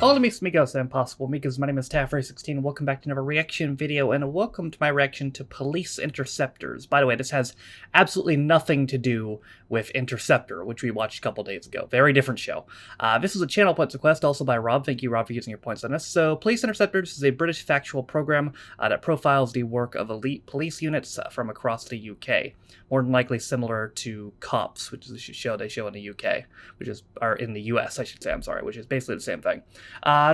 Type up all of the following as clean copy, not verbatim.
Hola mis amigos and possible amigos, my name is Taffray16, welcome back to another reaction video, and welcome to my reaction to Police Interceptors. By the way, this has absolutely nothing to do with Interceptor, which we watched a couple days ago. Very different show. This is a channel points request, also by Rob. Thank you, Rob, for using your points on this. So, Police Interceptors is a British factual program that profiles the work of elite police units from across the UK. More than likely similar to Cops, which is a show they show in the UK, or in the US, I should say, I'm sorry, which is basically the same thing.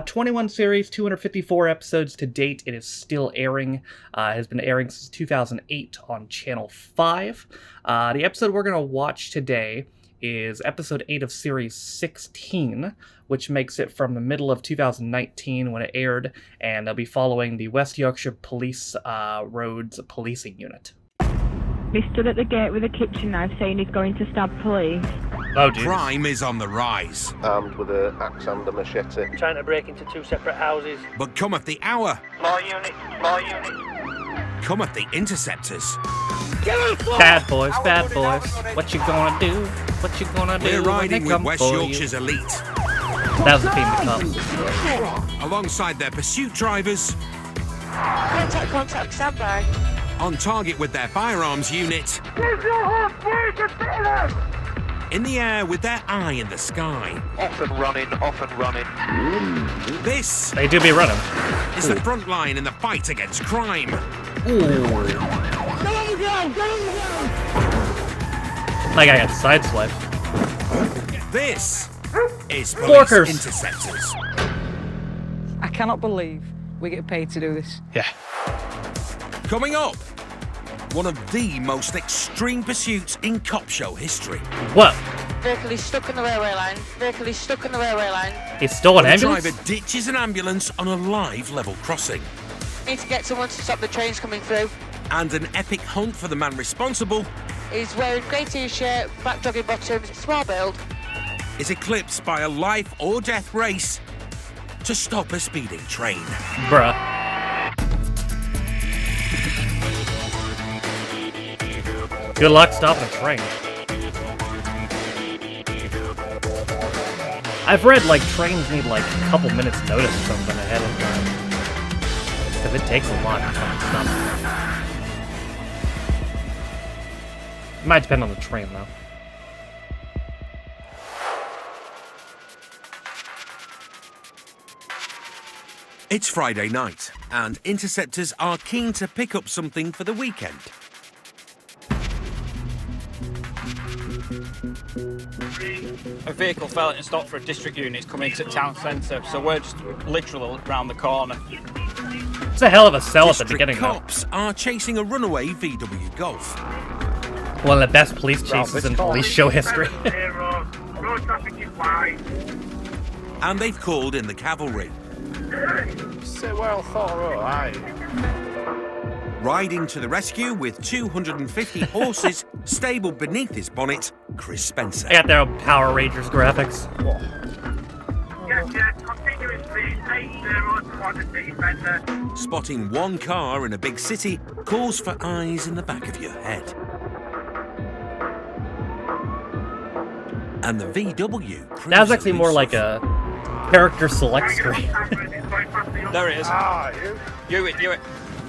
21 series, 254 episodes to date. It is still airing. It has been airing since 2008 on Channel 5. The episode we're going to watch today is episode 8 of series 16, which makes it from the middle of 2019 when it aired, and they'll be following the West Yorkshire Police Roads Policing Unit. He stood at the gate with a kitchen knife saying he's going to stab police. Oh, geez. Crime is on the rise. Armed with an axe and a machete. Trying to break into two separate houses. But cometh the hour. More units, more units. Cometh the Interceptors. Bad boys, what you gonna do? What you gonna do? We're riding when they with come West for Yorkshire's you? elite. That was the theme of Cops. Alongside their pursuit drivers. Contact, standby. On target with their firearms unit. In the air with their eye in the sky. Off and running, off and running. This They do be running. is the front line in the fight against crime. Like I got sideswiped. This is Police Forkers. Interceptors. I cannot believe we get paid to do this. Yeah. Coming up, one of the most extreme pursuits in cop show history. What? Vehicle is stuck in the railway line. Vehicle is stuck in the railway line. He stole an The ambulance? driver ditches an ambulance on a live level crossing. Need to get someone to stop the trains coming through. And an epic hunt for the man responsible He's wearing grey t-shirt, black jogging bottoms, small build. is eclipsed by a life or death race to stop a speeding train. Bruh. Good luck stopping a train. I've read, like, trains need, like, a couple minutes notice or something ahead of time. Because it takes a lot to fucking stop them. It might depend on the train, though. It's Friday night, and Interceptors are keen to pick up something for the weekend. A vehicle fell and stopped for a district unit coming to the town centre, so we're just literally round the corner. It's a hell of a sell at the District beginning, though. cops are chasing a runaway VW Golf. One of the best police chases in police show history. And they've called in the cavalry. Riding to the rescue with 250 horses stabled beneath his bonnet, Chris Spencer. I got their own Power Rangers graphics. Spotting one car in a big city calls for eyes in the back of your head. And the VW. That was actually more like a character select screen. There it is. You it.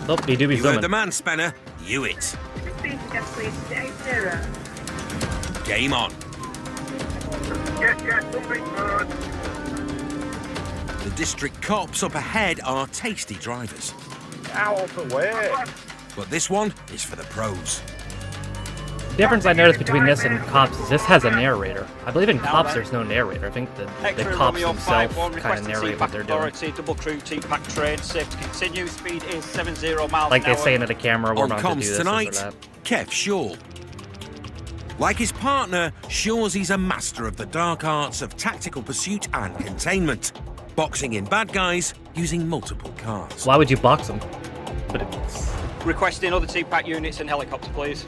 Oh, he do be You heard the zooming. man, Spencer. You it. Game on. The district cops up ahead are tasty drivers. But this one is for the pros. The difference I noticed between this and Cops is this has a narrator. I believe in Cops there's no narrator. I think the cops themselves kind of narrate what they're doing. Double crew, T-pack train, safe to continue. Speed is 70 miles Like an they hour. say into the camera, we're On not going to do comms this, tonight, this or that. Kev Shaw. Like his partner, Shaw's he's a master of the dark arts of tactical pursuit and containment, boxing in bad guys using multiple cars. Why would you box them? But it's... Requesting other T-pack units and helicopter, please.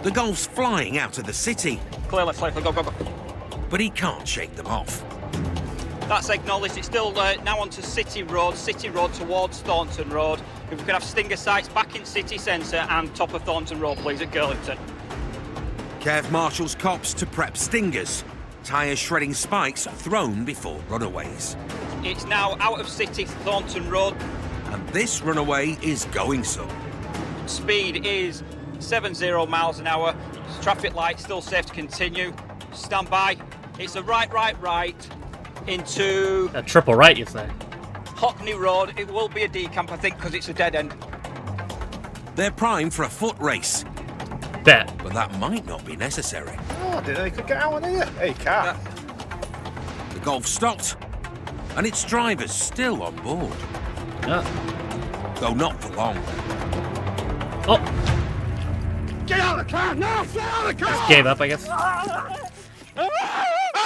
The Golf's flying out of the city, Clear left, go. but he can't shake them off. That's acknowledged. It's still now onto City Road towards Thornton Road. If we could have Stinger sites back in City Centre and top of Thornton Road, please, at Girlington. Kev marshals cops to prep stingers, tyre shredding spikes thrown before runaways. It's now out of city, Thornton Road. And this runaway is going some. Speed is 70 miles an hour. Traffic light still safe to continue. Stand by. It's a right into A triple right, you say? Hockney Road. It will be a decamp, I think, because it's a dead end. They're primed for a foot race, Bet. but that might not be necessary. Oh, I didn't know you could get out on here. Hey, car. The Golf stopped, and its driver's still on board. Though not for long. Oh, Get out of the car! No, get out of the car! just gave up, I guess. That's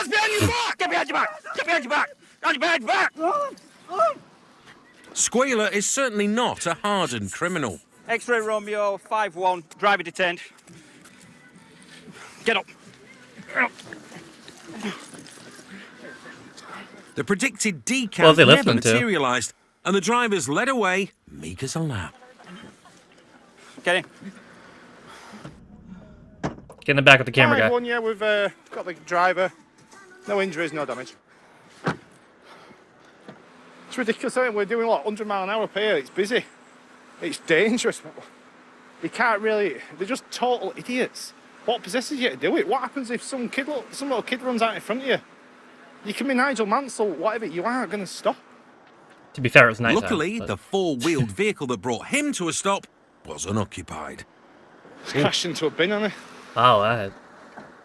behind your back! Get behind your back! Get behind your back! Get behind your back! Squealer is certainly not a hardened criminal. X-ray Romeo 5-1. Driver detained. Get up. The predicted What decamp was he never listening to? materialised, and the drivers led away meek as a lamb. Get in. Get in the back with the camera guy. One, yeah, we've got the driver. No injuries, no damage. It's ridiculous, isn't it? We're doing, 100 mile an hour up here. It's busy. It's dangerous. You can't really... They're just total idiots. What possesses you to do it? What happens if some little kid runs out in front of you? You can be Nigel Mansell, whatever. You aren't going to stop. To be fair, it was nice. Luckily, the four-wheeled vehicle that brought him to a stop was unoccupied. It's crashed into a bin, hasn't it? Oh,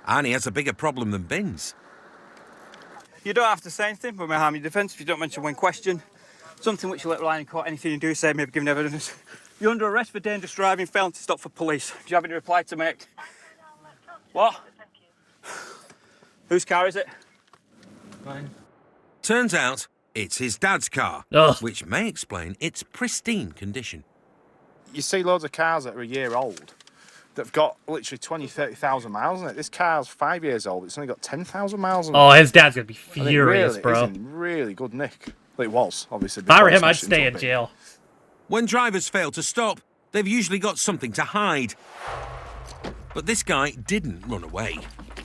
And he has a bigger problem than bins. You don't have to say anything, but may harm your defence if you don't mention one question. Something which you let rely in court. Anything you do say may be given evidence. You're under arrest for dangerous driving, failing to stop for police. Do you have any reply to make? What? Whose car is it? Mine. Turns out, it's his dad's car, Ugh. which may explain its pristine condition. You see loads of cars that are a year old that have got literally 20, 30,000 miles on it. This car's 5 years old. It's only got 10,000 miles on it. Oh, his dad's gonna be And it furious, really bro. is in really good nick. Well, it was, obviously. If I were before him, I'd smashed stay into a in bin. jail. When drivers fail to stop, they've usually got something to hide. But this guy didn't run away.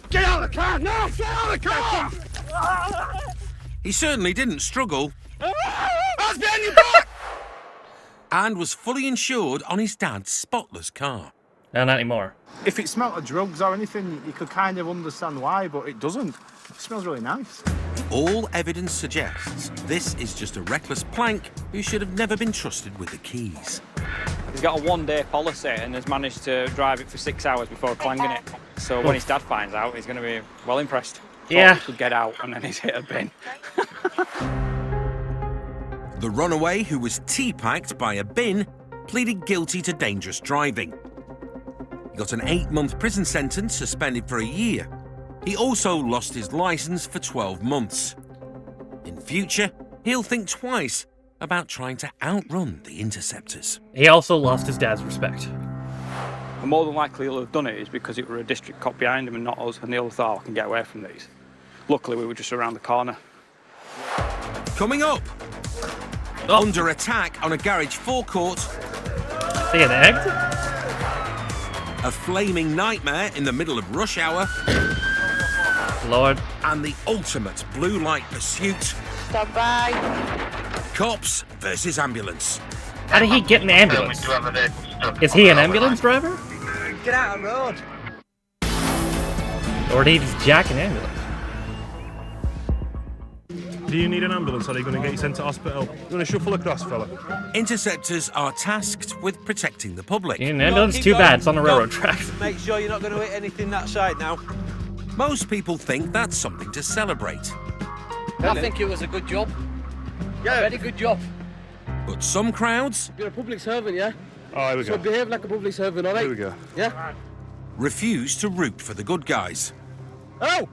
Get out of the car! No, get out of the car! He certainly didn't struggle. That's behind your back! And was fully insured on his dad's spotless car. No, not anymore. If it smelt of drugs or anything, you could kind of understand why, but it doesn't. It smells really nice. All evidence suggests this is just a reckless plank who should have never been trusted with the keys. He's got a one-day policy and has managed to drive it for 6 hours before clanging it. So when his dad finds out, he's going to be well impressed. Yeah. Thought he could get out and then he's hit a bin. The runaway, who was tea-packed by a bin, pleaded guilty to dangerous driving. He got an 8-month prison sentence, suspended for a year. He also lost his licence for 12 months. In future, he'll think twice about trying to outrun the Interceptors. He also lost his dad's respect. And more than likely he'll have done it is because it were a district cop behind him and not us, and the other thought, I can get away from these. Luckily, we were just around the corner. Coming up, under attack on a garage forecourt, They get egged? a flaming nightmare in the middle of rush hour, Lord. and the ultimate blue light pursuit, Stand by. cops versus ambulance. How did he get an ambulance? Is he an ambulance driver? Get out of the road. Or did he just jack an ambulance? Do you need an ambulance or are you going to get you sent to hospital? You want to shuffle across, fella? Interceptors are tasked with protecting the public. You need an ambulance? Too bad, it's on the railroad tracks. Make sure you're not going to hit anything that side now. Most people think that's something to celebrate. I think it was a good job. Yeah. Very good job. But some crowds You're a public servant, yeah? Oh, here we go. So behave like a public servant, all right? Here we go. Yeah? refuse to root for the good guys. Oh!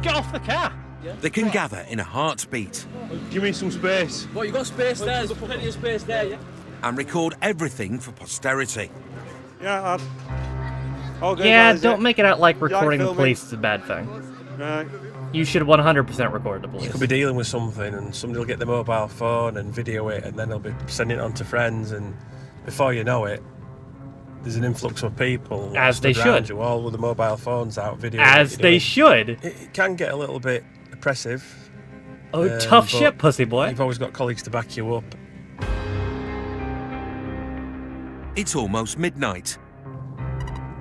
Get off the car! They can gather in a heartbeat Give me some space. Well, you got space there, there's plenty of space there, yeah? and record everything for posterity. Yeah, lad. All good, Yeah, guys, don't make it out like recording the filming. police is a bad thing. Right. You should 100% record the You police. could be dealing with something and somebody will get their mobile phone and video it and then they'll be sending it on to friends and before you know it, there's an influx of people. As they stood around should. You all with the mobile phones out, video. As they should. It can get a little bit oppressive. Oh, tough but shit, pussy boy. You've always got colleagues to back you up. It's almost midnight,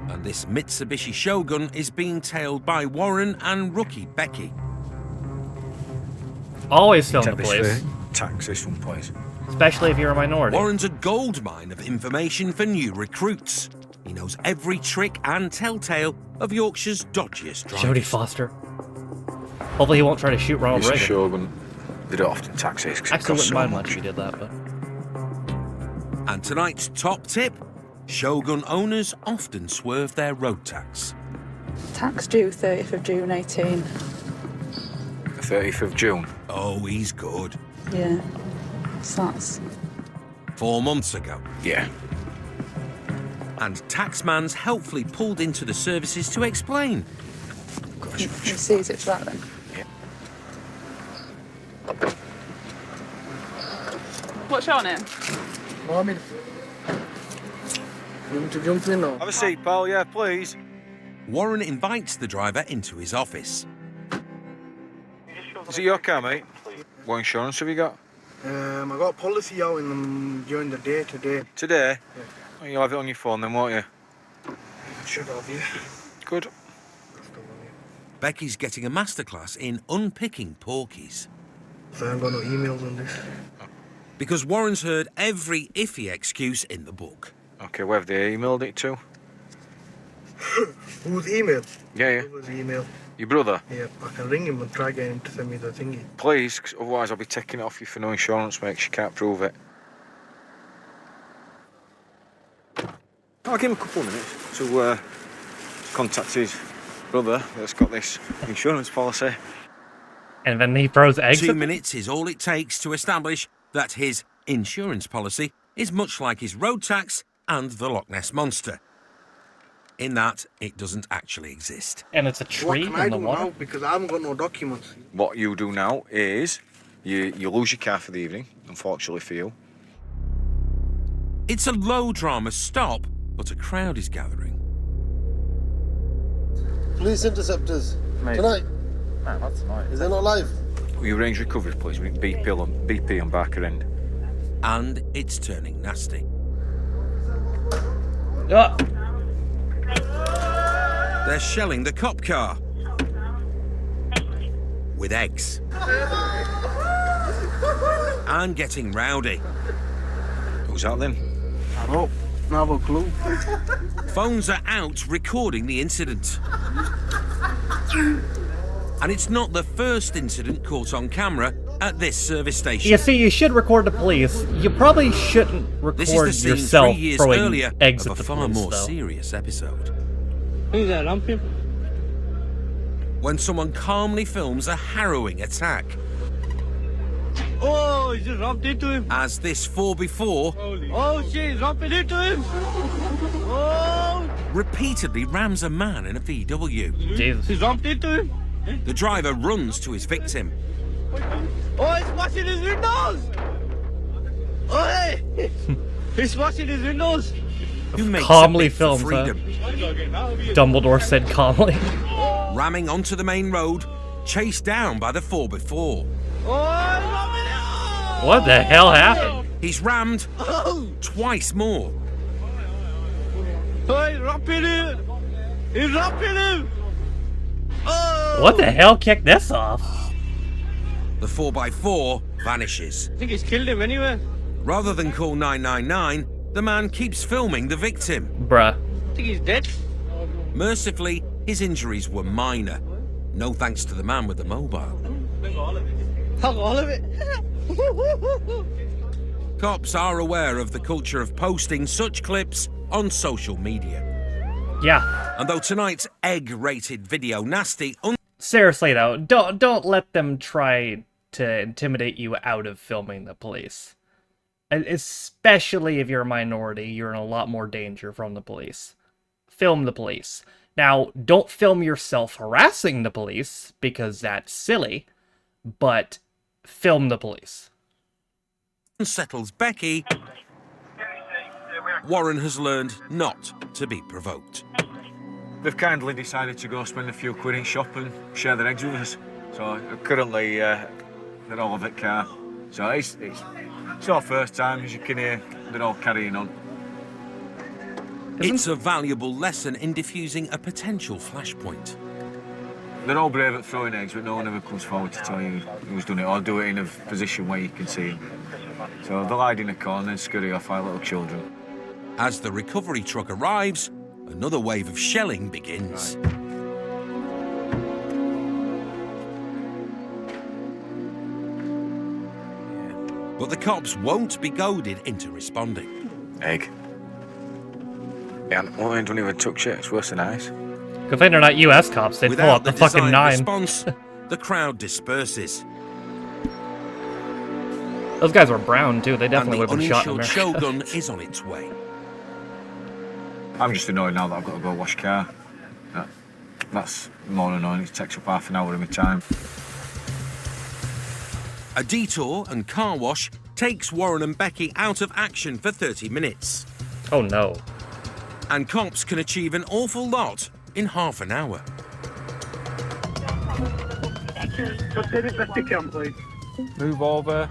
and this Mitsubishi Shogun is being tailed by Warren and rookie Becky. Always film the police. Tax this one, please. Especially if you're a minority. Warren's a goldmine of information for new recruits. He knows every trick and telltale of Yorkshire's dodgiest drivers. Jodie Foster. Hopefully he won't try to shoot Ronald Mr. Reagan. Shogun, they don't often tax this. Actually, wouldn't mind much if he did that, but... And tonight's top tip, Shogun owners often swerve their road tax. Tax due 30th of June 18. 30th of June? Oh, he's good. Yeah. So that's... 4 months ago. Yeah. And Taxman's helpfully pulled into the services to explain. He sees it for that then. What's your name? Mohammed. You want to jump in or? Have a seat, pal, yeah, please. Warren invites the driver into his office. Is it your car, mate? What insurance have you got? I got a policy out in during the day today. Today? Yeah. Oh, you'll have it on your phone then, won't you? Should have, yeah. Good. Becky's getting a masterclass in unpicking porkies. So I haven't got no emails on this. Because Warren's heard every iffy excuse in the book. Okay, where have they emailed it to? Whose email? Yeah. Whose email? Your brother? Yeah, I can ring him and try getting him to send me the thingy. Please, 'cause otherwise I'll be taking it off you for no insurance, mate, 'cause you can't prove it. I'll give him a couple of minutes to contact his brother that's got this insurance policy. And then he throws eggs 2 at minutes is all it takes to establish that his insurance policy is much like his road tax and the Loch Ness Monster. In that, it doesn't actually exist. And it's a tree what can in the I do water? now? Because I haven't got no documents. What you do now is you lose your car for the evening, unfortunately for you. It's a low-drama stop, but a crowd is gathering. Police Interceptors. Mate. Tonight. Man, that's tonight. Is it not live? Will you arrange recovery, please? We need BP on Barker End. And it's turning nasty. Ah. They're shelling the cop car. With eggs. And getting rowdy. Who's that then? I don't have a clue. Phones are out recording the incident. And it's not the first incident caught on camera at this service station. You see, you should record the police. You probably shouldn't This is record the scene yourself 3 years throwing earlier eggs of at a the far police, more though. serious episode. Who's that, lumping? When someone calmly films a harrowing attack. Oh, he just romped into him. As this 4x4 Oh, shit, he's romping into him. Oh! repeatedly rams a man in a VW. Jesus. He's romped into him. The driver runs to his victim. Oh, he's washing his windows. Oh, hey. He's washing his windows. Who makes Calmly a bid for films, huh? freedom. Dumbledore said calmly. Ramming onto the main road, chased down by the 4x4. Oh, What the hell happened? He's rammed twice more. oh, he's romping him. He's romping him. Oh! What the hell kicked this off? The 4x4 vanishes. I think he's killed him anyway. Rather than call 999, the man keeps filming the victim. Bruh. I think he's dead. Mercifully, his injuries were minor. No thanks to the man with the mobile. Hug all of it. Cops are aware of the culture of posting such clips on social media. Yeah. And though tonight's egg-rated video nasty, Seriously though, don't let them try to intimidate you out of filming the police. And especially if you're a minority, you're in a lot more danger from the police. Film the police. Now, don't film yourself harassing the police, because that's silly, but film the police. unsettles Becky, Warren has learned not to be provoked. They've kindly decided to go spend a few quid in shop and share their eggs with us. So currently, they're all of it car. So it's our first time, as you can hear, they're all carrying on. It's a valuable lesson in diffusing a potential flashpoint. They're all brave at throwing eggs, but no one ever comes forward to tell you who's done it, or do it in a position where you can see them. So they'll hide in a corner and scurry off like little children. As the recovery truck arrives, another wave of shelling begins. Right. But the cops won't be goaded into responding. Egg. Yeah, well, I don't even took shit. It's worse than ice. Good thing they're not US cops. They'd pull Without out the the fucking desired 9. response, the crowd disperses. Those guys were brown too. They definitely would And have the been shot in uninsured America. Shogun is on its way. I'm just annoyed now that I've got to go wash car. That's more annoying. It takes up half an hour of my time. A detour and car wash takes Warren and Becky out of action for 30 minutes. Oh no. And cops can achieve an awful lot in half an hour. Just hit it best you can, please. Move over.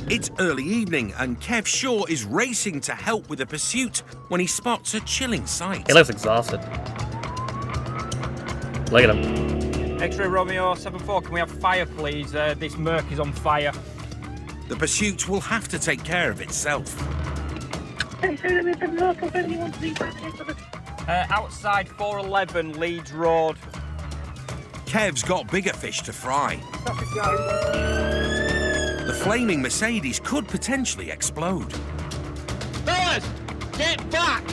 It's early evening and Kev Shaw is racing to help with the pursuit when he spots a chilling sight. He looks exhausted. Look at him. X-ray Romeo 74, can we have fire please? This Merc is on fire. The pursuit will have to take care of itself. Outside 411 Leeds Road. Kev's got bigger fish to fry. The flaming Mercedes could potentially explode. Fellas, get back!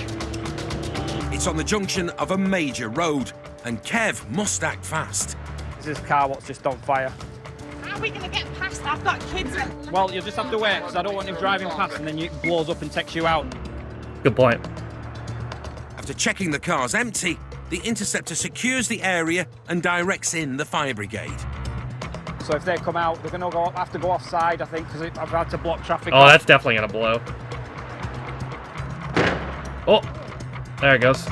It's on the junction of a major road, and Kev must act fast. This is car what's just on fire. How are we going to get past? I've got kids. Well, you'll just have to wait, because I don't want him driving past and then it blows up and takes you out. Good point. After checking the car's empty, the Interceptor secures the area and directs in the fire brigade. So if they come out, they're going to have to go offside, I think, because I've had to block traffic. Oh, that's definitely going to blow. Oh, there it goes.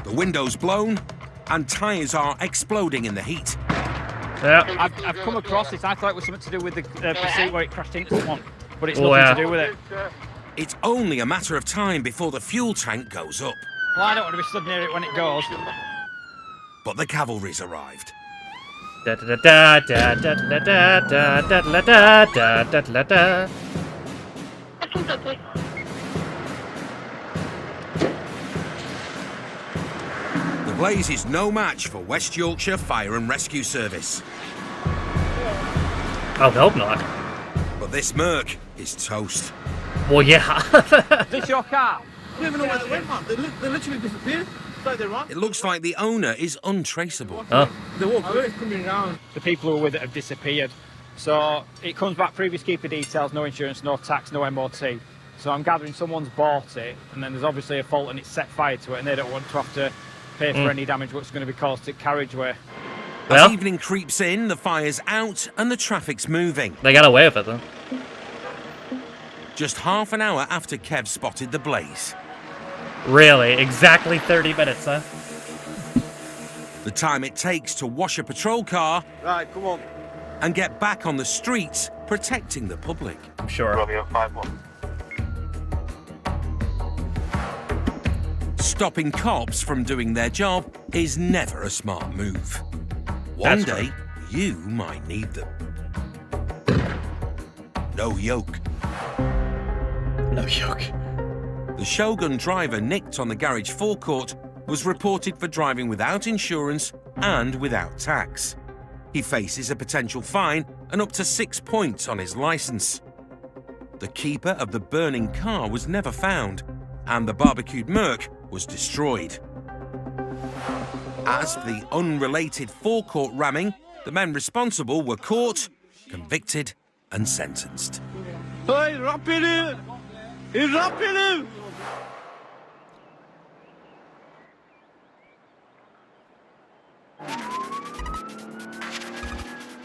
The window's blown, and tyres are exploding in the heat. Yeah. I've come across this. I thought it was something to do with the pursuit where it crashed into someone, but it's nothing to do with it. It's only a matter of time before the fuel tank goes up. Well, I don't want to be stood near it when it goes. But the cavalry's arrived. Da da da da da da da da da da da da da da. The blaze is no match for West Yorkshire Fire and Rescue Service. I hope not. But this Merc is toast. Well, yeah. Is this your car? I don't even know where they went, man. They literally disappeared. It's like they're wrong. It looks like the owner is untraceable. Huh? The whole boat's coming around. The people who were with it have disappeared. So it comes back previous keeper details, no insurance, no tax, no MOT. So I'm gathering someone's bought it, and then there's obviously a fault and it's set fire to it, and they don't want to have to pay for any damage what's going to be caused to carriageway. As evening creeps in, the fire's out and the traffic's moving. They got away with it, though. Just half an hour after Kev spotted the blaze. Really? Exactly 30 minutes, huh? The time it takes to wash a patrol car Right, come on. and get back on the streets protecting the public. I'm sure. Romeo 5-1. Stopping cops from doing their job is never a smart move. One That's day, you might need them. No yoke. No yoke. The Shogun driver nicked on the garage forecourt was reported for driving without insurance and without tax. He faces a potential fine and up to 6 points on his license. The keeper of the burning car was never found, and the barbecued Merc was destroyed. As for the unrelated forecourt ramming, the men responsible were caught, convicted, and sentenced. Hey, rapping him! He's rapping him!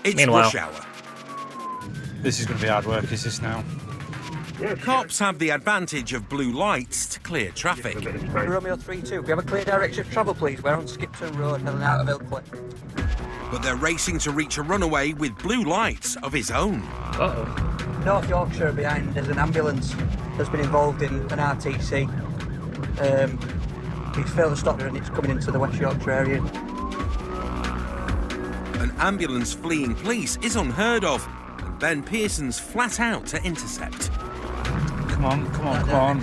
It's Meanwhile. rush hour. This is going to be hard work, is this now? Cops have the advantage of blue lights to clear traffic. Romeo 3-2, we have a clear direction of travel, please. We're on Skipton Road, heading out of Ilkley. But they're racing to reach a runaway with blue lights of his own. Uh-oh. North Yorkshire behind, there's an ambulance that's been involved in an RTC. It's failed to stop her and it's coming into the West Yorkshire area. An ambulance fleeing police is unheard of, and Ben Pearson's flat out to intercept. Come on.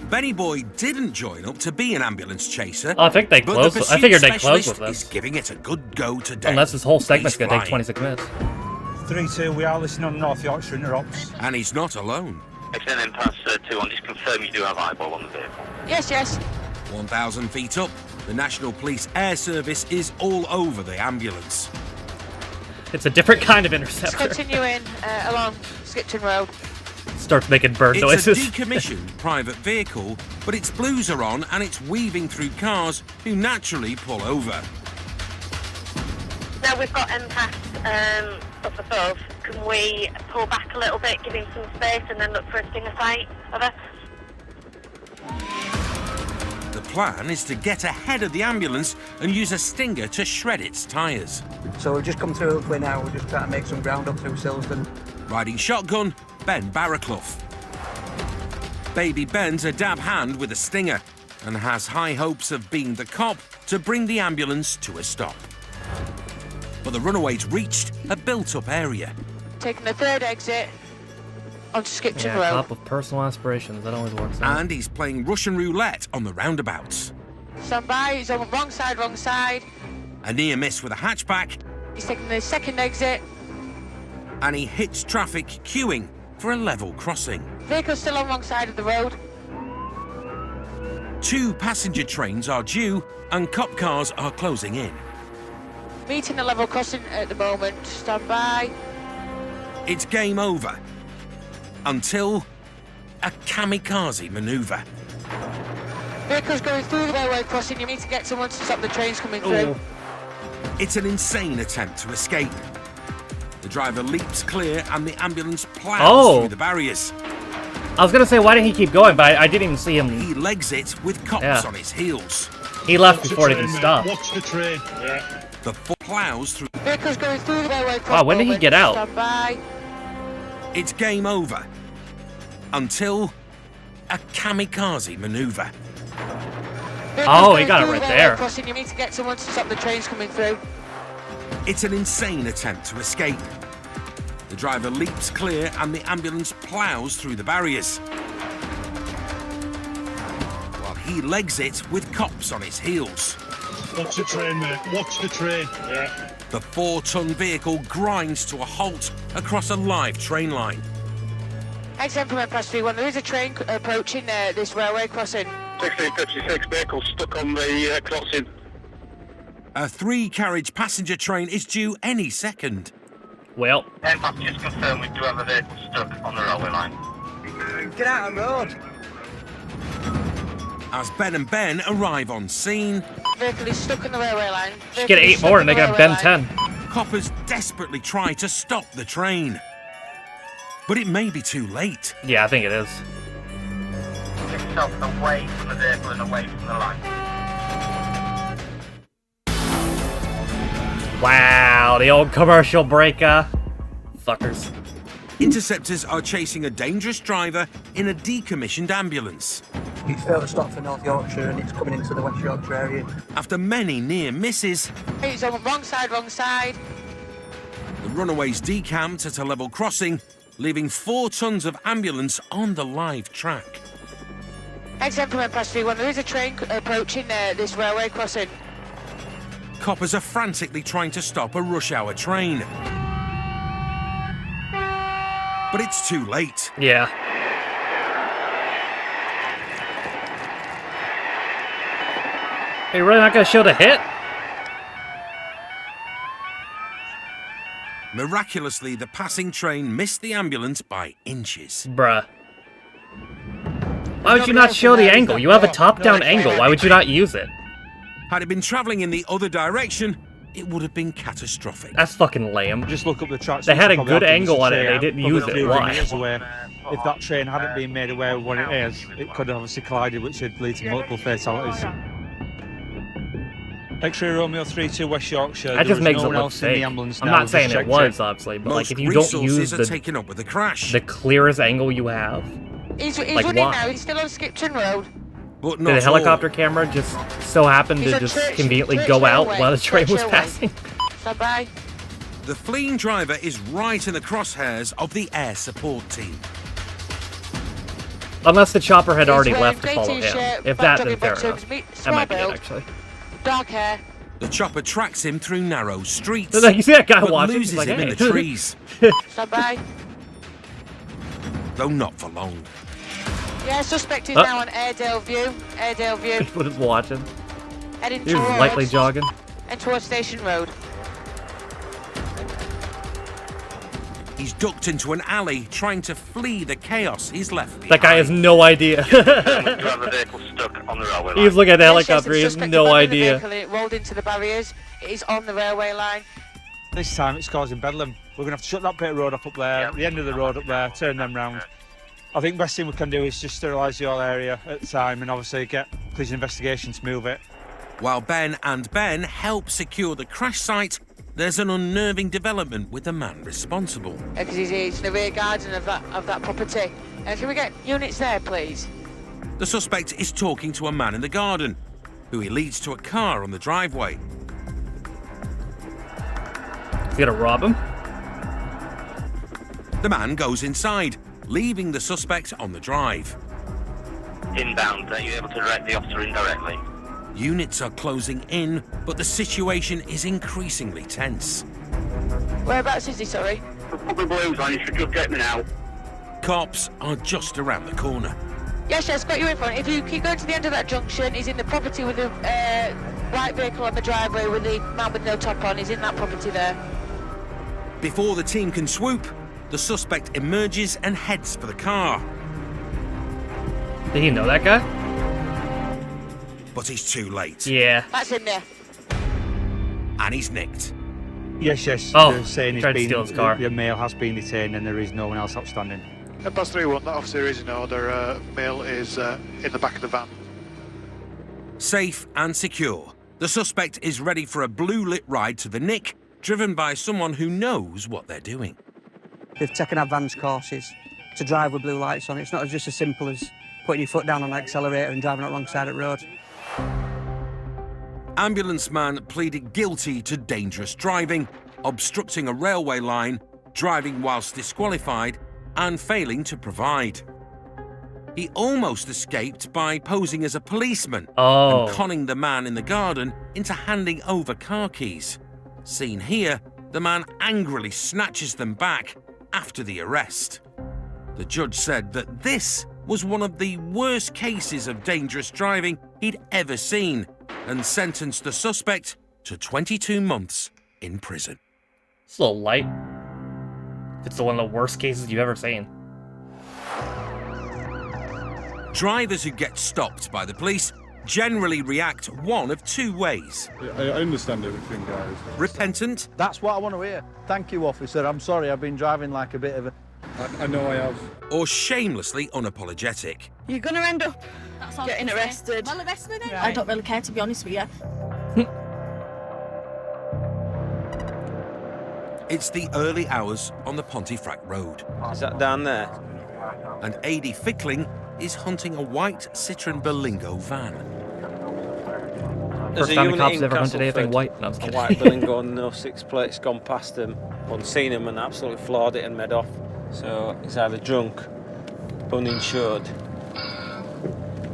Benny Boy didn't join up to be an ambulance chaser. Oh, I think they closed. I figured they closed with this. Is giving it a good go today. Unless this whole segment's going to take 26 minutes. 3-2, we are listening on North Yorkshire interrupts. And he's not alone. Extending past 2 on, just confirm you do have eyeball on the vehicle. Yes. 1,000 feet up, the National Police Air Service is all over the ambulance. It's a different kind of interceptor. It's continuing along Skipton Road. Starts making bird noises. It's a decommissioned private vehicle, but its blues are on and it's weaving through cars who naturally pull over. Now we've got MPAS up above. Can we pull back a little bit, give him some space, and then look for a stinger sight? Over. The plan is to get ahead of the ambulance and use a stinger to shred its tyres. So we've just come through Ilkley now, we're just trying to make some ground up through Silsden. Riding shotgun, Ben Barraclough. Baby Ben's a dab hand with a stinger and has high hopes of being the cop to bring the ambulance to a stop. But the runaways reached a built-up area. Taking the third exit onto Skipton Road. Cop with personal aspirations. That always works out. And he's playing Russian roulette on the roundabouts. Stand by, he's on wrong side. A near miss with a hatchback. He's taking the second exit. And he hits traffic queuing for a level crossing. Vehicle's still on wrong side of the road. 2 passenger trains are due and cop cars are closing in. Meeting a level crossing at the moment. Stand by. It's game over. Until a kamikaze manoeuvre. Vehicle's going through the railway crossing. You need to get someone to stop the trains coming through. It's an insane attempt to escape. The driver leaps clear and the ambulance plows through the barriers. I was going to say, why didn't he keep going? But I didn't even see him. He legs it with cops on his heels. He left before it even stopped. Watch the train. Yeah. The plows through. Vehicle's going through the railway crossing. Wow, when did he get out? Stand by. It's game over. Until a kamikaze manoeuvre. Oh, he got it right there. Crossing. You need to get someone to stop the trains coming through. It's an insane attempt to escape. The driver leaps clear and the ambulance plows through the barriers. While he legs it with cops on his heels. Watch the train, mate. Watch the train. Yeah. The 4-ton vehicle grinds to a halt across a live train line. Exit implement past 3-1. There is a train approaching this railway crossing. 1656 vehicle stuck on the crossing. A 3-carriage passenger train is due any second. Well. Just confirm we do have a vehicle stuck on the railway line. Get out of the road. As Ben and Ben arrive on scene. Vehicle is stuck on the railway line. Just get 8 more and they got Ben 10. Coppers desperately try to stop the train. But it may be too late. Yeah, I think it is. Get yourself away from the vehicle and away from the line. Wow, the old commercial break, fuckers. Interceptors are chasing a dangerous driver in a decommissioned ambulance. He's failed to stop for North Yorkshire and it's coming into the West Yorkshire area. After many near misses, He's on wrong side. the runaways decamped at a level crossing, leaving 4 tons of ambulance on the live track. Exit implement past 3-1. There is a train approaching this railway crossing. Coppers are frantically trying to stop a rush hour train. But it's too late. Yeah. Are you really not going to show the hit? Miraculously, the passing train missed the ambulance by inches. Bruh. Why would you not show the angle? You have a top-down angle. Why would you not use it? Had it been travelling in the other direction, it would have been catastrophic. That's fucking lame. Just look up the tracks. They had a good angle on it. They didn't use it. Why? If that train hadn't been made aware of what it is, it could have obviously collided, which would lead to multiple fatalities. X-ray Romeo 32 West Yorkshire. That just makes no it one look else in the fake. ambulance I'm now. not saying Just it was, checked obviously, but Most like if you don't use resources are taken up with the crash. the clearest angle you have, He's like running why? now. He's still on Skipton Road. But Did a helicopter camera just so happen to He's on just Church- conveniently Church go out Railway. while the train Church was Railway. passing? Stand by. The fleeing driver is right in the crosshairs of the air support team. Unless the chopper had He's already wearing left to grey follow him. t-shirt, If black that, then jogging fair bottoms, enough. That might be it, small actually. Dark hair. The chopper tracks him through narrow streets, So, like, you see that guy but watching? loses He's like, him in hey. the trees, Stand by. though not for long. Yeah, suspect is Oh. now on Airedale View. Airedale View. People just watching. Heading He was towards, lightly jogging. and towards Station Road. He's ducked into an alley, trying to flee the chaos he's left behind. That guy has no idea. You have the vehicle stuck on the railway line. He's looking at the Yes, helicopter. the He has suspect no abandoned the idea. vehicle and it rolled into the barriers. It is on the railway line. This time it's causing bedlam. We're going to have to shut that bit of road up there, the end of the road up there, turn them round. I think best thing we can do is just sterilise the whole area at the time and obviously get police investigation to move it. While Ben and Ben help secure the crash site, there's an unnerving development with the man responsible. Because he's in the rear garden of that property. Can we get units there, please? The suspect is talking to a man in the garden, who he leads to a car on the driveway. He's gonna rob him. The man goes inside, leaving the suspect on the drive. Inbound, are you able to direct the officer indirectly? Units are closing in, but the situation is increasingly tense. Whereabouts is he, sorry? Put the blues on, you should just get me now. Cops are just around the corner. Yes, got you in front. If you keep going to the end of that junction, he's in the property with the white vehicle on the driveway with the man with no top on. He's in that property there. Before the team can swoop, the suspect emerges and heads for the car. Did he know that guy? But he's too late. Yeah. That's him there. And he's nicked. Yes. Oh, they're saying tried to steal his car. The male has been detained and there is no one else outstanding. Pass 3-1, that officer is in order. Male is in the back of the van. Safe and secure, the suspect is ready for a blue-lit ride to the Nick, driven by someone who knows what they're doing. They've taken advanced courses to drive with blue lights on. It's not just as simple as putting your foot down on the accelerator and driving alongside the road. Ambulance man pleaded guilty to dangerous driving, obstructing a railway line, driving whilst disqualified, and failing to provide. He almost escaped by posing as a policeman and conning the man in the garden into handing over car keys. Seen here, the man angrily snatches them back after the arrest. The judge said that this was one of the worst cases of dangerous driving he'd ever seen and sentenced the suspect to 22 months in prison. It's a little light. It's one of the worst cases you've ever seen. Drivers who get stopped by the police generally react one of two ways. I understand everything, guys. Repentant. That's what I want to hear. Thank you, officer. I'm sorry, I've been driving like a bit of a... I know I have. Or shamelessly unapologetic. You're going to end up getting arrested. Well, arrested then? Right. I don't really care, to be honest with you. It's the early hours on the Pontefract Road. Is that down there? And AD Fickling is hunting a white Citroen Berlingo van. First time the cops ever hunted anything white. No, I'm just a kidding. white Berlingo on no 6 plates, gone past them, unseen him and absolutely floored it and made off. So he's either drunk, uninsured.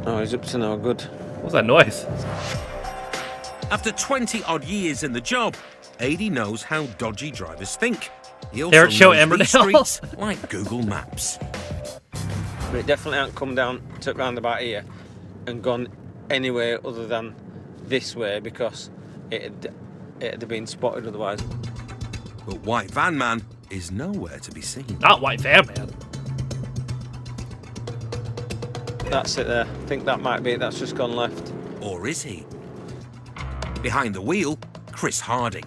Oh, he's up to no good. What's that noise? After 20-odd years in the job, AD knows how dodgy drivers think. He also Derek Show knows these Emmerdale. streets like Google Maps. But it definitely hasn't come down to roundabout here and gone anywhere other than this way because it'd have been spotted otherwise. But White Van Man is nowhere to be seen. Not White Van Man. That's it there. I think that might be it. That's just gone left. Or is he? Behind the wheel, Chris Harding.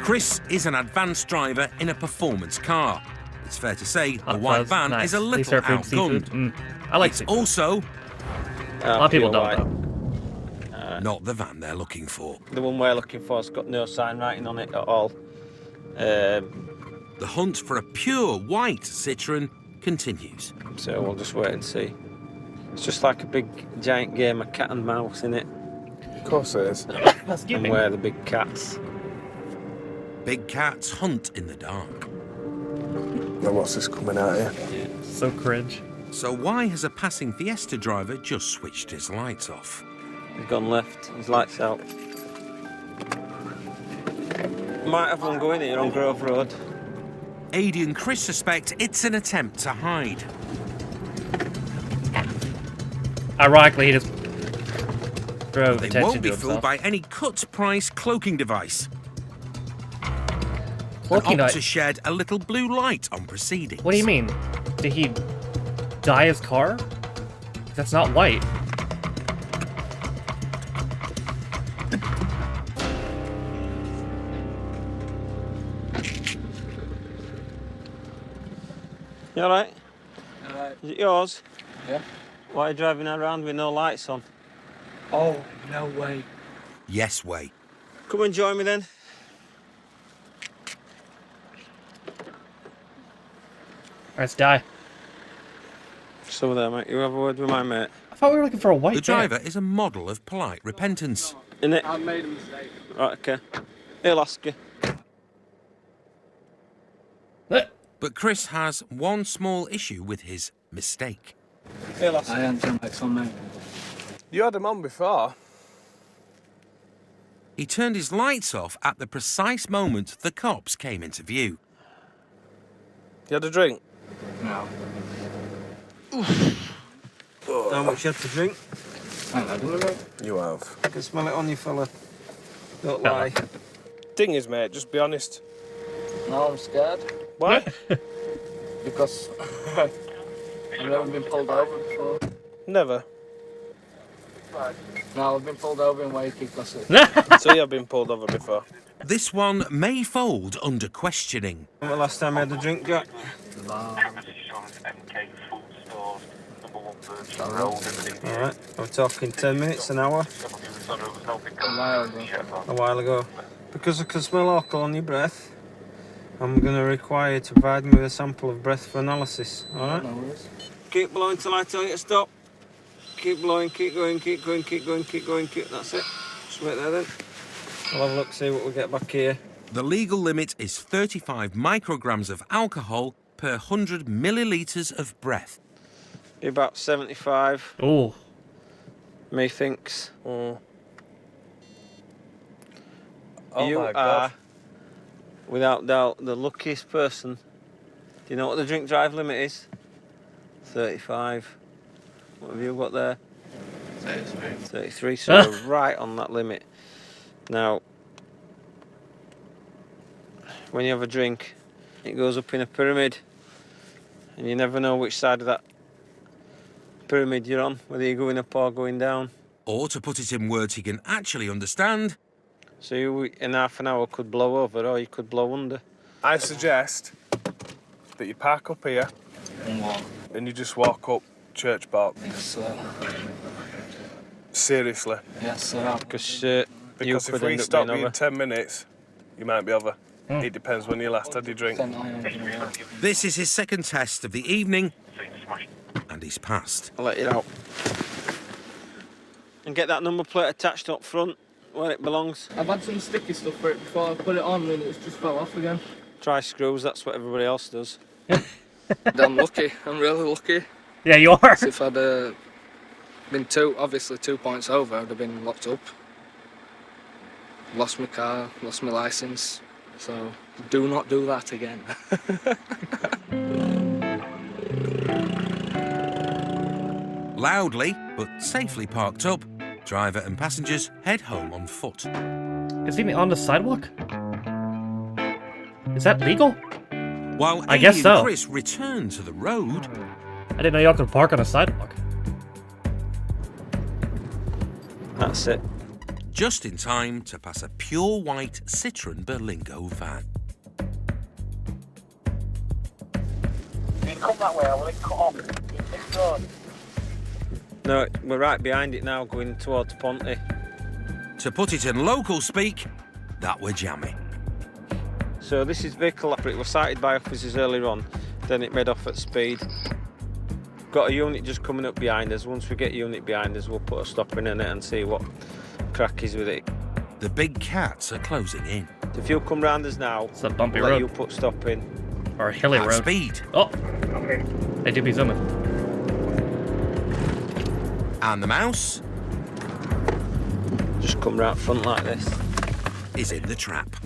Chris is an advanced driver in a performance car. It's fair to say the white van is a little outgunned. I like it's seafood. also A lot of people don't know. not the van they're looking for. The one we're looking for has got no sign writing on it at all. The hunt for a pure white Citroen continues. So we'll just wait and see. It's just like a big giant game of cat and mouse, isn't it? Of course it is. And we're the big cats. Big cats hunt in the dark. Now what's this coming out here? Yeah. So cringe. So why has a passing Fiesta driver just switched his lights off? He's gone left, his lights out. Might have one going here on Grove Road. Adi and Chris suspect it's an attempt to hide. Ironically, he just drove They attention won't to be himself. fooled by any cut-price cloaking device. Cloaking An device? Opta shed a little blue light on proceedings. What do you mean? Did he dye his car? That's not white. You alright? Alright. Is it yours? Yeah. Why are you driving around with no lights on? Oh, no way. Yes way. Come and join me then. Let's die. So there, mate. You have a word with my mate. I thought we were looking for a white The van. driver is a model of polite repentance. Innit? I made a mistake. Right, okay. He'll ask you. But Chris has one small issue with his mistake. He'll ask I had some lights on, mate. You had them on before. He turned his lights off at the precise moment the cops came into view. You had a drink? No. How much you have to drink? I don't know. You have. I can smell it on you, fella. Don't lie. Thing is, mate, just be honest. No, I'm scared. Why? Because I've never been pulled over before. Never. No, I've been pulled over in Wakey because So you have been pulled over before? This one may fold under questioning. When was the last time you had a drink, Jack? Alright, we're talking 10 minutes, an hour? A while ago. Because I can smell alcohol on your breath, I'm going to require you to provide me with a sample of breath for analysis, alright? Keep blowing till I tell you to stop. Keep blowing, keep going, keep going, keep going, keep going, that's it. Just wait there then. I'll have a look, see what we get back here. The legal limit is 35 micrograms of alcohol per 100 millilitres of breath. Be about 75. Oh. Me thinks. Oh You my are, God. without doubt, the luckiest person. Do you know what the drink drive limit is? 35. What have you got there? 33. 33, so we're right on that limit. Now, when you have a drink, it goes up in a pyramid, and you never know which side of that pyramid you're on, whether you're going up or going down. Or, to put it in words he can actually understand, So you, in half an hour, could blow over, or you could blow under. I suggest that you park up here and you just walk up Church Park. Yes, sir. Seriously. Yes, sir. Because Because if we stop you in 10 minutes, you might be over. It depends when you last had your drink. this is his second test of the evening, and he's passed. I'll let you out. And get that number plate attached up front, where it belongs. I've had some sticky stuff for it before I put it on and it's just fell off again. Try screws, that's what everybody else does. I'm lucky. I'm really lucky. Yeah, you are. If I'd been obviously 2 points over, I'd have been locked up. Lost my car, lost my licence. So do not do that again. Loudly, but safely parked up, driver and passengers head home on foot. Is he on the sidewalk? Is that legal? While I Adi guess so. and Chris return to the road, I didn't know y'all could park on a sidewalk. That's it. just in time to pass a pure white Citroen Berlingo van. If you come that way, I will cut off this road. No, we're right behind it now, going towards Ponty. To put it in local speak, that were jammy. So this is vehicle operator. It was sighted by officers earlier on, then it made off at speed. Got a unit just coming up behind us. Once we get a unit behind us, we'll put a stop in it and see what crack is with it. The big cats are closing in. If you come round us now, it's a bumpy let road. you put stop in. Or a hilly At road. speed. Oh, they do be zooming. And the mouse just come round front like this. Is in the trap.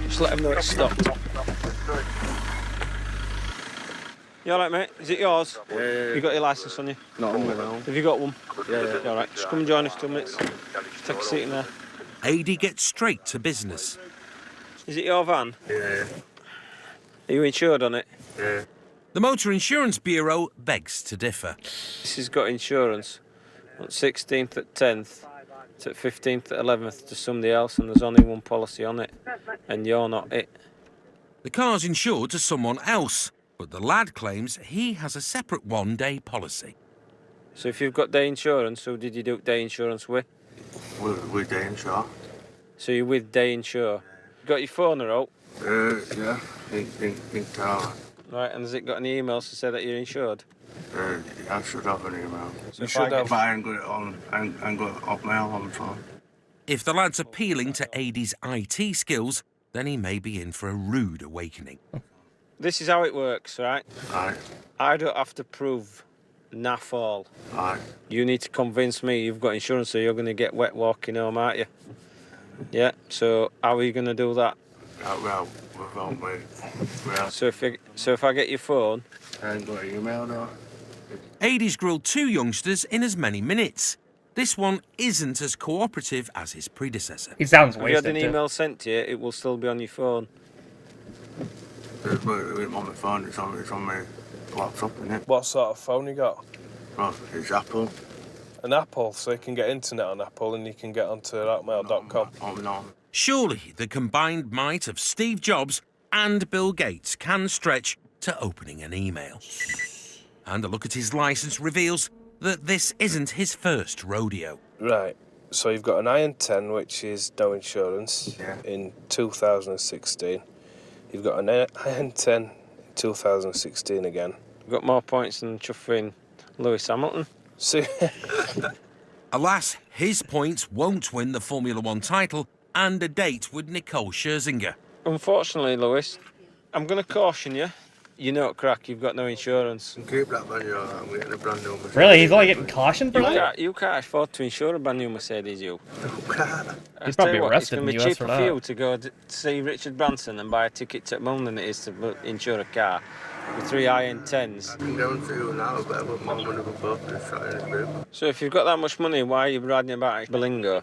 Just let them know it's stopped. You alright, mate? Is it yours? Yeah. You got your licence on you? Not on me now. Have you got one? Yeah. You alright? Just come and join us 2 minutes. Just take a seat in there. AD gets straight to business. Is it your van? Yeah. Are you insured on it? Yeah. The Motor Insurance Bureau begs to differ. This has got insurance on 16th at 10th to 15th at 11th to somebody else, and there's only one policy on it, and you're not it. The car's insured to someone else, but the lad claims he has a separate one-day policy. So if you've got day insurance, who did you do day insurance with? With Day Insure. So you're with Day Insure. Got your phone or out? Yeah. In town. Right, and has it got any emails to say that you're insured? I should have an email. So You should have. I ain't got it on. I ain't got Hotmail on the phone. If the lad's appealing to AD's IT skills, then he may be in for a rude awakening. This is how it works, right? Right. I don't have to prove naff all. Right. You need to convince me you've got insurance, so you're going to get wet walking home, aren't you? Yeah, so how are you going to do that? Well, without me. Well, So if I get your phone... I ain't got an email though. AD's grilled 2 youngsters in as many minutes. This one isn't as cooperative as his predecessor. He sounds If you had wasted, an too. email sent to you, it will still be on your phone. It's on my phone. It's on my laptop, isn't it? What sort of phone you got? Well, it's Apple. An Apple, so you can get internet on Apple and you can get onto hotmail.com. No. Surely the combined might of Steve Jobs and Bill Gates can stretch to opening an email. And a look at his licence reveals that this isn't his first rodeo. Right, so you've got an Iron 10, which is no insurance, in 2016. You've got an Iron 10 in 2016 again. You've got more points than chuffing Lewis Hamilton. See? Alas, his points won't win the Formula One title and a date with Nicole Scherzinger. Unfortunately, Lewis, I'm going to caution you. You know, crack, you've got no insurance. Keep that man, I'm getting a brand new Mercedes. Really? He's only getting cautioned for that? You can't afford to insure a brand new Mercedes, you. He's probably arrested in the US It's for going to be cheaper for you that. to go to see Richard Branson and buy a ticket to Mullen than it is to insure a car with 3 IN10s. I'm going to you now, but I want more money for both of us sat in his room. So if you've got that much money, why are you riding about a Berlingo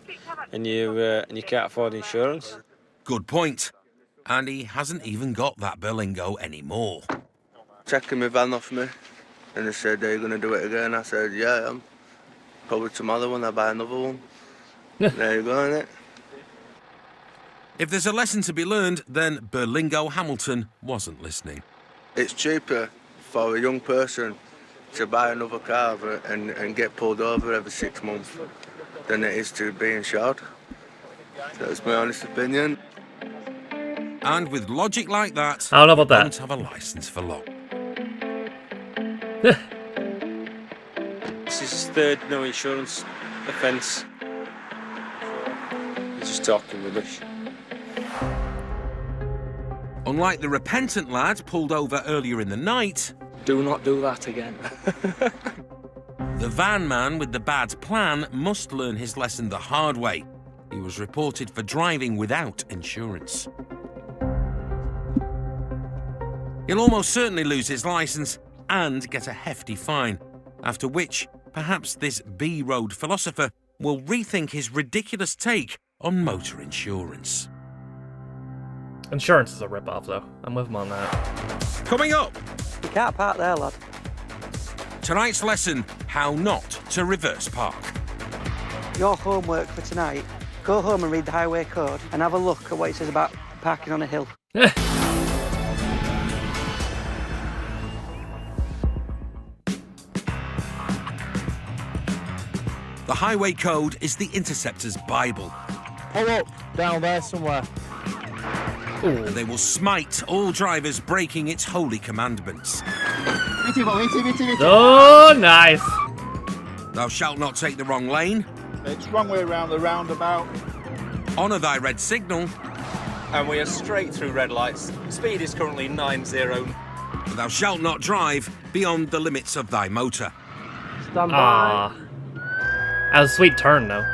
and you can't afford insurance? Good point. And he hasn't even got that Berlingo anymore. Checking my van off me, and they said, are you going to do it again? I said, yeah, I am. Probably tomorrow when I buy another one. There you go, innit? If there's a lesson to be learned, then Berlingo Hamilton wasn't listening. It's cheaper for a young person to buy another car and get pulled over every 6 months than it is to be insured. That's my honest opinion. And with logic like that, I don't know about that. Don't have a licence for long. This is his third no insurance offence. He's just talking rubbish. Unlike the repentant lad pulled over earlier in the night, Do not do that again. the van man with the bad plan must learn his lesson the hard way. He was reported for driving without insurance. He'll almost certainly lose his licence and get a hefty fine, after which perhaps this B-road philosopher will rethink his ridiculous take on motor insurance. Insurance is a rip-off, though. I'm with him on that. Coming up, You can't park there, lad. tonight's lesson, how not to reverse park. Your homework for tonight Go home and read the highway code and have a look at what it says about parking on a hill. The highway code is the Interceptors' Bible. Pull up down there somewhere. And they will smite all drivers breaking its holy commandments. Oh, nice. Thou shalt not take the wrong lane. It's wrong way around the roundabout. Honour thy red signal. And we are straight through red lights. Speed is currently 90. Thou shalt not drive beyond the limits of thy motor. Stand by. Ah. That was a sweet turn, though.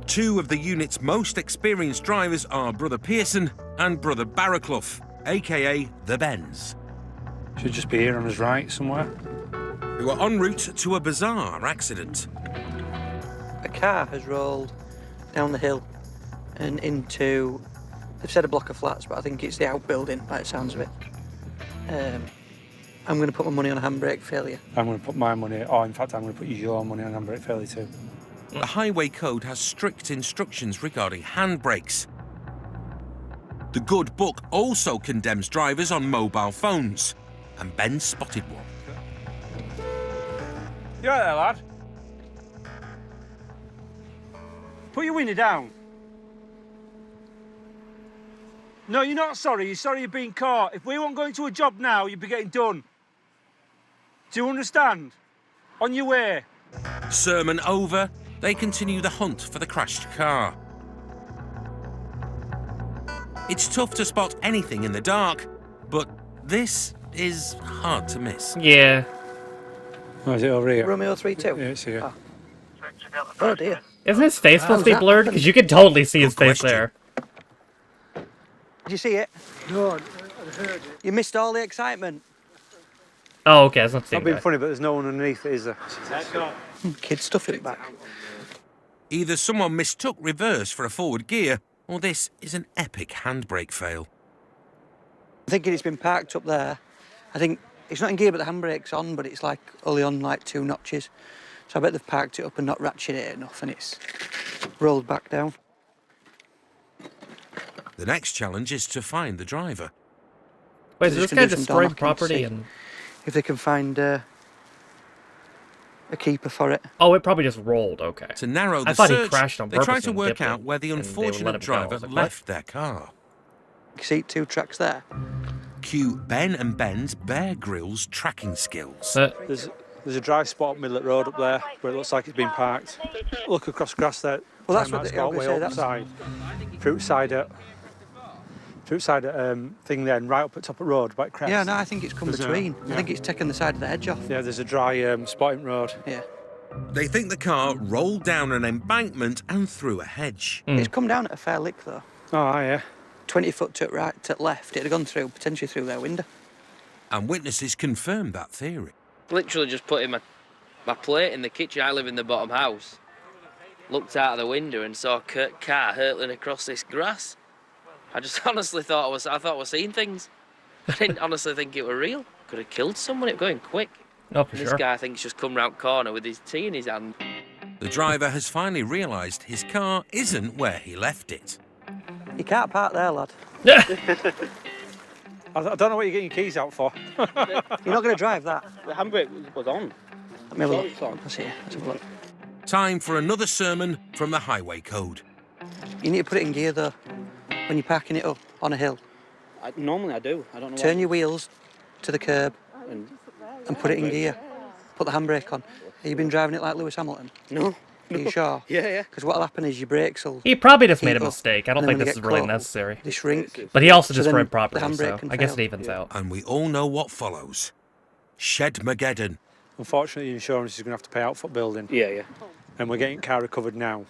Two of the unit's most experienced drivers are Brother Pearson and Brother Barraclough, aka the Benz. Should just be here on his right somewhere. Who are en route to a bizarre accident. A car has rolled down the hill and into, they've said a block of flats, but I think it's the outbuilding by the sounds of it. I'm going to put my money on a handbrake failure. I'm going to put my money, or in fact I'm going to put your money on handbrake failure too. The highway code has strict instructions regarding handbrakes. The good book also condemns drivers on mobile phones, and Ben spotted one. You all right there, lad? Put your window down. No, you're not sorry. You're sorry you're being caught. If we weren't going to a job now, you'd be getting done. Do you understand? On your way. Sermon over, they continue the hunt for the crashed car. It's tough to spot anything in the dark, but this is hard to miss. Yeah. Oh, is it over here? Romeo 32? Yeah, it's here. Oh dear. Isn't his face supposed to be How's that blurred? happen? Because you can totally see his face question. there. Did you see it? No, I heard it. You missed all the excitement. Oh, okay, that's not the Not same being guy. funny, but there's no one underneath it, is there? Kids stuff it back. Either someone mistook reverse for a forward gear, or this is an epic handbrake fail. I'm thinking it's been parked up there. I think it's not in gear, but the handbrake's on, but it's like only on like 2 notches. So I bet they've parked it up and not ratcheted it enough, and it's rolled back down. The next challenge is to find the driver. Wait, so They're this just gonna guy do some destroyed door knocking to property see and... if they can find a keeper for it. Oh, it probably just rolled, okay. To narrow the I thought search, he crashed on they tried purpose to and work dipped out it, where the and they would let unfortunate him go. I driver was like, what? left their car. You see 2 tracks there. Cue Ben and Ben's Bear Grylls tracking skills. There's a dry spot up middle of the road up there where it looks like it's been parked. Look across grass there. Well, that's Time what that's they- I was got way gonna say, up that's- side. Fruit cider thing there, and right up at top of the road, by crest. Yeah, no, I think it's come There's a- between. I yeah. think it's taken the side of the edge off. Yeah, there's a dry spotting road. Yeah. They think the car rolled down an embankment and through a hedge. It's come down at a fair lick, though. Oh, yeah. 20 foot to right, to left. It'd have gone through, potentially through their window. And witnesses confirmed that theory. Literally just putting my plate in the kitchen. I live in the bottom house. Looked out of the window and saw a car hurtling across this grass. I just honestly thought I was seeing things. I didn't honestly think it were real. Could have killed someone. It was going quick. Oh, for And this sure. guy, I think, he's just come round corner with his tea in his hand. The driver has finally realised his car isn't where he left it. You can't park there, lad. I don't know what you're getting your keys out for. You're not going to drive that. The handbrake was on. Let me have a look. It's on. Let's see. Let's have a look. Time for another sermon from the highway code. You need to put it in gear, though, when you're parking it up on a hill. Normally I do. I don't know Turn why. your wheels to the curb and put it in gear. Put the handbrake on. Have you been driving it like Lewis Hamilton? No. Are you sure? Yeah. Because what'll happen is your brakes will... He probably just made a heat up, mistake. I don't and think then when this they is get really caught, necessary. They shrink. But he also So then destroyed the property, handbrake so can I guess fail. it evens out. And we all know what follows. Shedmageddon. Unfortunately, insurance is going to have to pay out for building. Yeah. And we're getting car recovered now.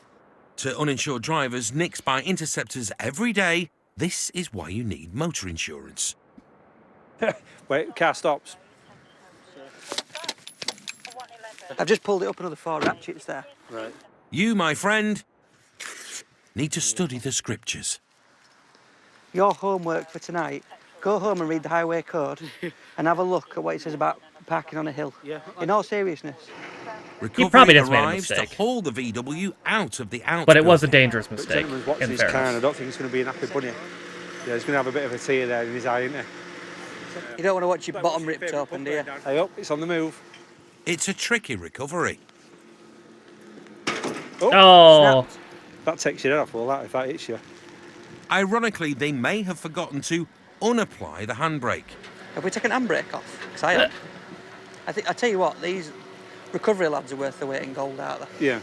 To uninsured drivers nicked by interceptors every day, this is why you need motor insurance. Wait, car stops. I've just pulled it up another 4 ratchets there. Right. You, my friend, need to study the scriptures. Your homework for tonight, go home and read the highway code and have a look at what it says about parking on a hill. Yeah. In all seriousness, Recovery probably just made a arrives to mistake. haul the VW out of the outbuilding. But it was a dangerous But mistake, gentleman's watching in his car, and I fairness. don't think he's going to be an happy bunny. Yeah, he's going to have a bit of a tear there in his eye, isn't he? You don't want to watch your bottom ripped open, do you? Hey up, it's on the move. It's a tricky recovery. Oh! Snapped. That takes your head off all that if that hits you. Ironically, they may have forgotten to unapply the handbrake. Have we taken handbrake off? Because I have. I tell you what, these recovery lads are worth the weight in gold, aren't they? Yeah.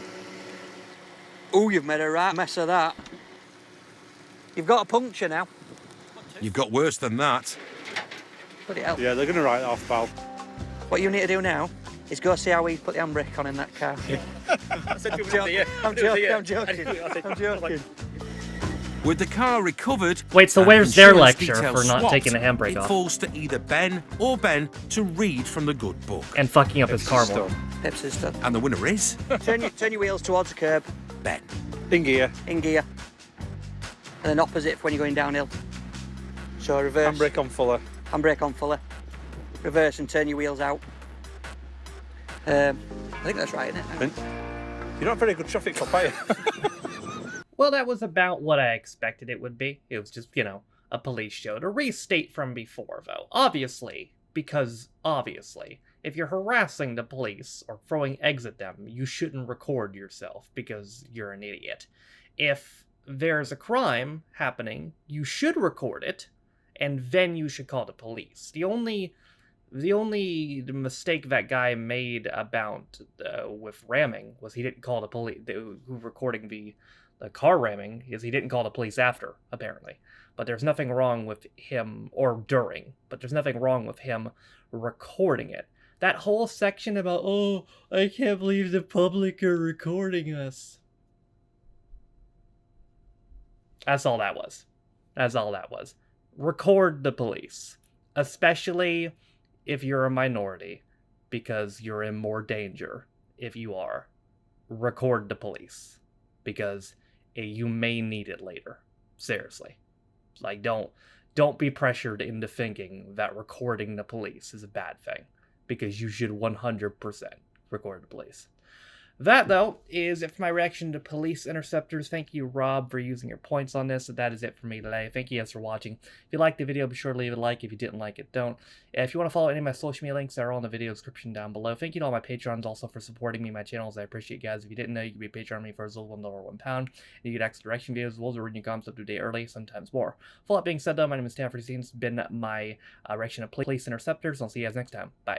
Oh, you've made a right mess of that. You've got a puncture now. You've got worse than that. Bloody hell. Yeah, they're going to write it off, pal. What you need to do now is go see how he put the handbrake on in that car. I said to him, I'm joking. With the car recovered... Wait, so and where's their insurance lecture details for not swapped, taking the handbrake it off? falls to either Ben or Ben to read from the good book. And fucking up his car more. Pip's done. And the winner is... turn your wheels towards the curb. Ben. In gear. In gear. And then opposite when you're going downhill. So reverse. Handbrake on fuller. Handbrake on fuller. Reverse and turn your wheels out. I think that's right, isn't it? You're not a very good traffic cop, are you? Well, that was about what I expected it would be. It was just, you know, a police show. To restate from before, though, obviously, if you're harassing the police or throwing eggs at them, you shouldn't record yourself because you're an idiot. If there's a crime happening, you should record it, and then you should call the police. The only mistake that guy made about with ramming was he didn't call the police. Who recording the car ramming is he didn't call the police after, apparently. But there's nothing wrong with him, or during, but there's nothing wrong with him recording it. That whole section about, oh, I can't believe the public are recording us. That's all that was. That's all that was. Record the police. Especially if you're a minority, because you're in more danger if you are. Record the police. Because you may need it later. Seriously. Like, don't be pressured into thinking that recording the police is a bad thing. Because you should 100% record the police. That, though, is it for my reaction to Police Interceptors. Thank you, Rob, for using your points on this. That is it for me today. Thank you guys for watching. If you liked the video, be sure to leave a like. If you didn't like it, don't. If you want to follow any of my social media links, they're all in the video description down below. Thank you to all my Patrons also for supporting me, my channels. I appreciate you guys. If you didn't know, you can be a Patreon me for as little as £1. And you get extra direction videos as well as reading your comments up to a day early, sometimes more. With all that being said, though, my name is Stanford. It's been my reaction to Police Interceptors. I'll see you guys next time. Bye.